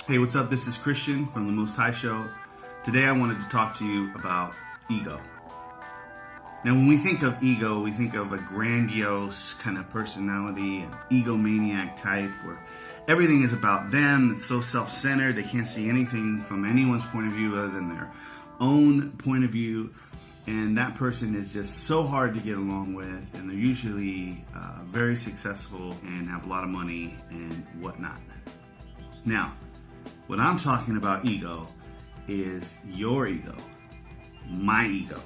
Hey, what's up? This is Christian from the Most High Show. Today I wanted to talk to you about ego. Now, when we think of ego, we think of a grandiose kind of personality, an egomaniac type where everything is about them. It's so self-centered. They can't see anything from anyone's point of view other than their own point of view. And that person is just so hard to get along with. And they're usually very successful and have a lot of money and whatnot. Now, what I'm talking about ego is your ego, my ego.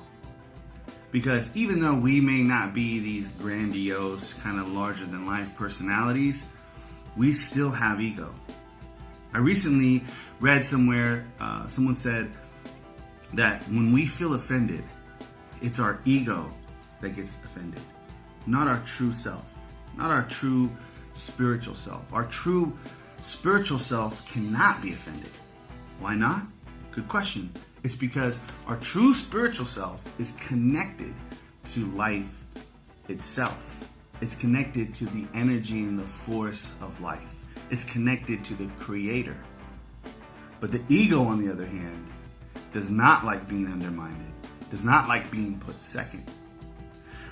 Because even though we may not be these grandiose, kind of larger than life personalities, we still have ego. I recently read somewhere, someone said that when we feel offended, it's our ego that gets offended, not our true self, not our true spiritual self. Our true spiritual self cannot be offended. Why not? Good question. It's because our true spiritual self is connected to life itself. It's connected to the energy and the force of life. It's connected to the Creator. But the ego, on the other hand, does not like being undermined, does not like being put second.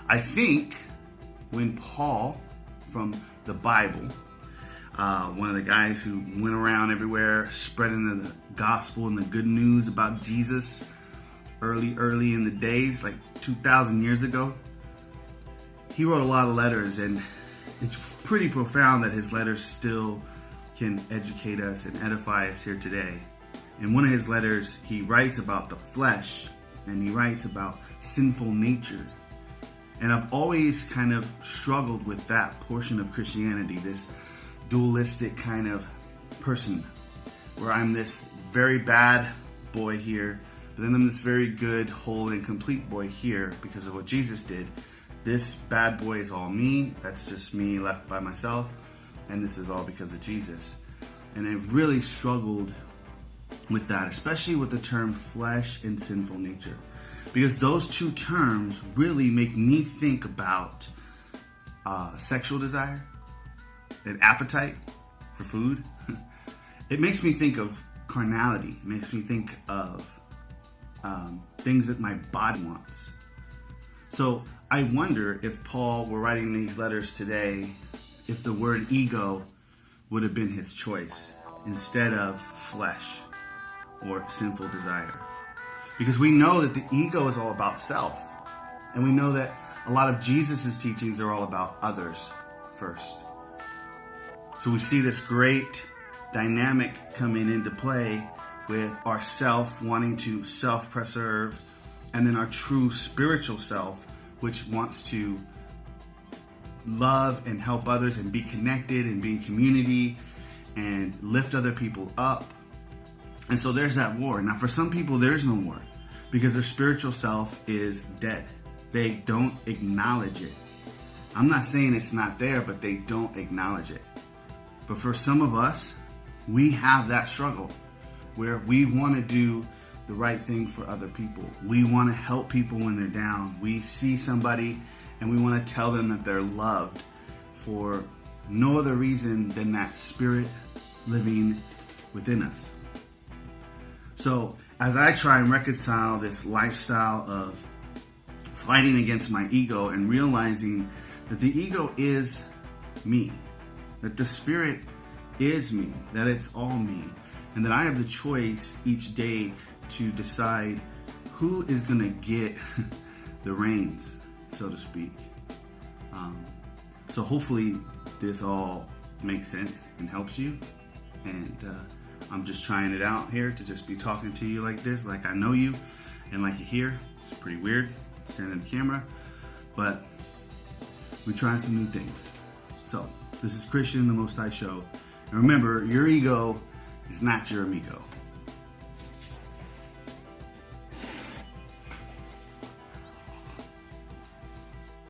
I think when Paul from the Bible, one of the guys who went around everywhere spreading the gospel and the good news about Jesus early in the days, like 2,000 years ago, he wrote a lot of letters, and it's pretty profound that his letters still can educate us and edify us here today. In one of his letters, he writes about the flesh, and he writes about sinful nature. And I've always kind of struggled with that portion of Christianity, this dualistic kind of person where I'm this very bad boy here, but then I'm this very good, whole, and complete boy here because of what Jesus did. This bad boy is all me. That's just me left by myself, and this is all because of Jesus. And I really struggled with that, especially with the term flesh and sinful nature, because those two terms really make me think about sexual desire, an appetite for food. It makes me think of carnality. It makes me think of things that my body wants. So I wonder if Paul were writing these letters today, if the word ego would have been his choice instead of flesh or sinful desire. Because we know that the ego is all about self. And we know that a lot of Jesus's teachings are all about others first. So we see this great dynamic coming into play with our self wanting to self-preserve, and then our true spiritual self, which wants to love and help others and be connected and be in community and lift other people up. And so there's that war. Now for some people there's no war because their spiritual self is dead. They don't acknowledge it. I'm not saying it's not there, but they don't acknowledge it. But for some of us, we have that struggle where we want to do the right thing for other people. We want to help people when they're down. We see somebody and we want to tell them that they're loved for no other reason than that spirit living within us. So as I try and reconcile this lifestyle of fighting against my ego and realizing that the ego is me, that the spirit is me, that it's all me, and that I have the choice each day to decide who is going to get the reins, so to speak. So hopefully this all makes sense and helps you. And I'm just trying it out here to just be talking to you like this, like I know you and like you hear. It's pretty weird staring at the camera, but we're trying some new things. So this is Christian, the Most High Show. And remember, your ego is not your amigo.